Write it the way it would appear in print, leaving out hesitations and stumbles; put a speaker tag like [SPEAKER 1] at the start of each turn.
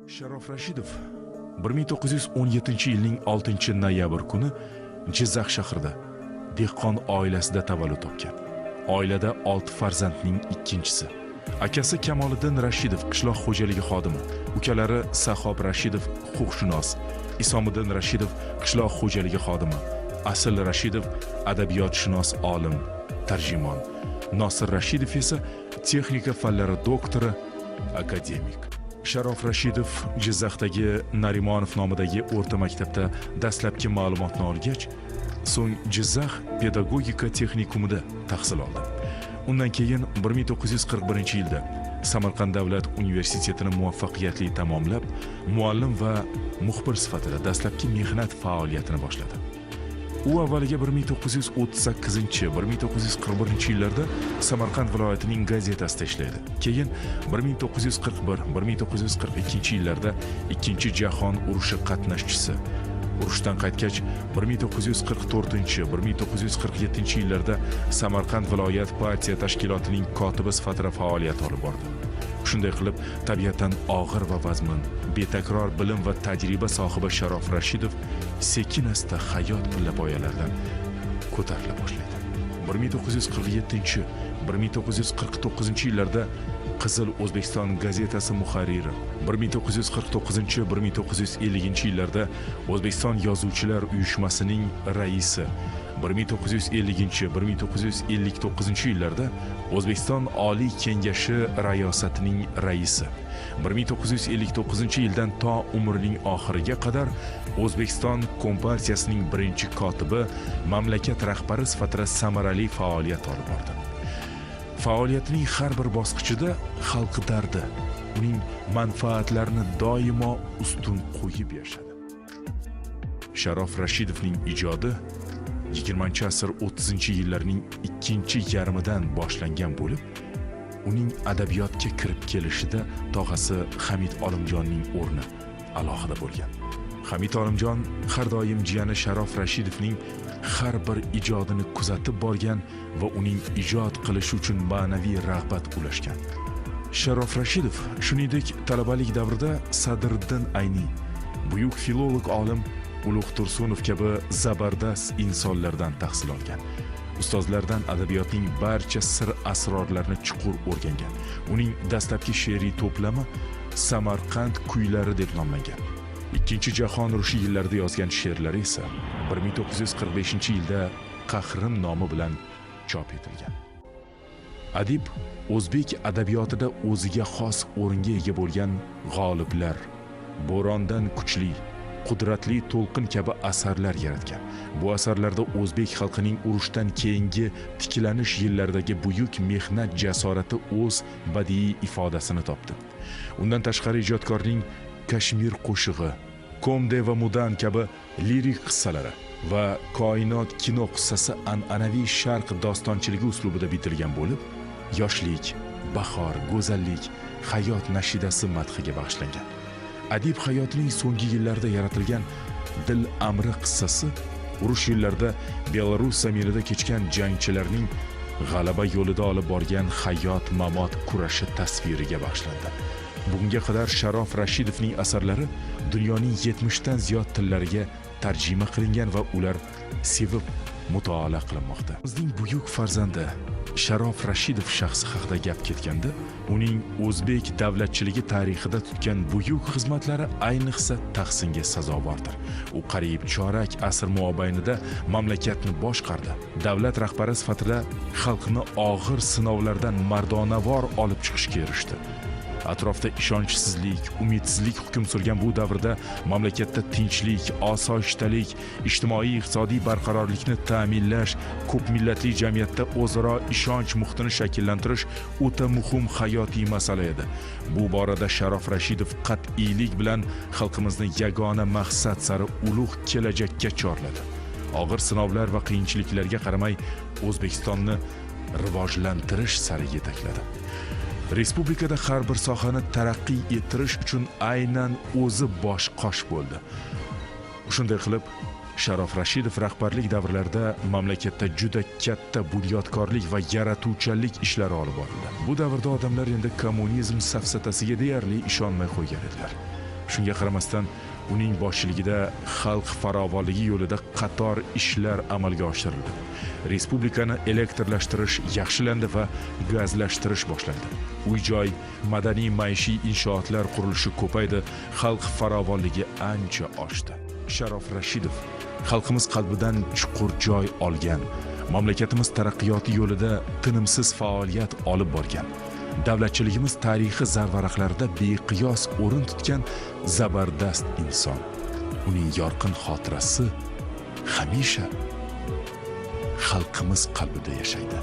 [SPEAKER 1] Sharof Rashidov 1917-yilning 6-noyabr kuni Jizzax shahrida dehqon oilasida tavallud topgan. Oilada 6 farzandning ikkinchisi. Akasi Kamoliddin Rashidov qishloq xo'jaligi xodimi, ukalari Sahob Rashidov huquqshunos, Isomiddin Rashidov qishloq xo'jaligi xodimi, Asl Rashidov adabiyotshunos olim, tarjimon, Nosir Rashidov esa texnika fanlari doktori, akademik. Sharof Rashidov Jizzaxdagi Narimonov nomidagi o'rta maktabda dastlabki ma'lumotni olgach, so'ng Jizzax pedagogika texnikumida tahsil oldi. Undan keyin 1941-yilda Samarqand davlat universitetini muvaffaqiyatli tamomlab, muallim va muxbir sifatida dastlabki mehnat faoliyatini boshladi. U avvaliga 1938-1941-yillarda Samarqand viloyatining gazetasida ishlaydi. Keyin 1941-1942-yillarda Ikkinchi jahon urushi qatnashchisi. Urushdan qaytgach 1944-1947-yillarda Samarqand viloyat partiya tashkilotining kotibi sifatida faoliyat olib bordi. Shunday qilib, tabiatan og'ir va vazmin, betakror bilim va tajriba sohibi Sharof Rashidov sekin-asta hayot pillapoyalaridan ko'tarila boshlaydi. 1947-1949-yillarda Qizil O'zbekiston gazetasi muharriri, 1949-1950-yillarda O'zbekiston yozuvchilar uyushmasining raisi, 1950-1959-yillarda O'zbekiston Oliy Kengashi rayosatining raisi, 1959-yildan to umrining oxiriga qadar O'zbekiston Kompartiyasining birinchi kotibi, mamlakat rahbari sifatida samarali faoliyat olib bordi. Faoliyatining har bir bosqichida xalq dardi, uning manfaatlarini doimo ustun qo'yib yashadi. Sharof Rashidovning ijodi 20-asr 30-yillarning ikkinchi yarmidan boshlangan bo'lib, uning adabiyotga kirib kelishida tog'asi Hamid Olimjonning o'rni alohida bo'lgan. Hamid Olimjon har doim jiyani Sharof Rashidovning har bir ijodini kuzatib borgan va uning ijod qilishi uchun ma'naviy rag'bat ulashgan. Sharof Rashidov shuningdek talabalik davrida Sadriddin Ayni, buyuk filolog olim Ulug' Tursunov kabi zabardast insonlardan tahsil olgan. Ustozlardan adabiyotning barcha sir asrorlarini chuqur o'rgangan. Uning dastlabki she'riy to'plami Samarqand kuylari deb nomlangan. Ikkinchi jahon urushi yillarida yozgan she'rlari esa 1945-yilda Qahrim nomi bilan chop etilgan. Adib o'zbek adabiyotida o'ziga xos o'ringa ega bo'lgan G'oliblar, Bo'rondan kuchli, qudratli to'lqin kabi asarlar yaratgan. Bu asarlarda o'zbek xalqining urushdan keyingi tiklanish yillaridagi buyuk mehnat jasorati o'z badiiy ifodasini topdi. Undan tashqari ijodkorning Kashmir qo'shig'i, Komde va Mudan kabi lirik qissalari va Koinot kino qissasi an'anaviy sharq dostonchiligi uslubida bitilgan bo'lib, yoshlik, bahor, go'zallik, hayot nashidasi madhiga bag'ishlangan. Adib hayotining so'nggi yillarida yaratilgan Dil amri qissasi urush yillarida Belarus zaminida kechgan jangchilarning g'alaba yo'lida olib borgan hayot-mamot kurashi tasviriga bag'ishlandi. Bunga qadar Sharof Rashidovning asarlari dunyoning 70 dan ziyod tillariga tarjima qilingan va ular sevib mutolaa qilinmoqda. Bizning buyuk farzandi Sharof Rashidov shaxsi haqida gap ketganda, uning o'zbek davlatchiligi tarixida tutgan buyuk xizmatlari ayniqsa tahsinga sazovordir. U qariyb chorak asr mobaynida mamlakatni boshqardi. Davlat rahbari sifatida xalqni og'ir sinovlardan mardonavor olib chiqishga erishdi. Atrofda ishonchsizlik, umidsizlik hukm surgan bu davrda mamlakatda tinchlik, osoyishtalik, ijtimoiy-iqtisodiy barqarorlikni ta'minlash, ko'p millatli jamiyatda o'zaro ishonch muhitini shakllantirish o'ta muhim hayotiy masala edi. Bu borada Sharof Rashidov qat'iylik bilan xalqimizni yagona maqsad sari ulug' kelajakka chorladi. Og'ir sinovlar va qiyinchiliklarga qaramay O'zbekistonni rivojlantirish sari yetakladi. Respublikada har bir sohani taraqqiy ettirish uchun aynan o'zi bosh-qosh bo'ldi. Shunday qilib, Sharof Rashidov rahbarlik davrlarida mamlakatda juda katta bunyodkorlik va yaratuvchanlik ishlari olib borildi. Bu davrda odamlar endi kommunizm safsatasiga deyarli ishonmay qo'ygan edilar. Shunga qaramasdan uning boshchiligida xalq farovonligi yo'lida qator ishlar amalga oshirildi. Respublikani elektrlashtirish yaxshilandi va gazlashtirish boshlandi. Uy-joy, madaniy maishiy inshootlar qurilishi ko'paydi, xalq farovonligi ancha oshdi. Sharof Rashidov xalqimiz qalbidan chuqur joy olgan, mamlakatimiz taraqqiyoti yo'lida tinimsiz faoliyat olib borgan, davlatchiligimiz tarixi zarvaraqlarida beqiyos o'rin tutgan zabardast inson. Uning yorqin xotirasi hamisha xalqimiz qalbida yashaydi.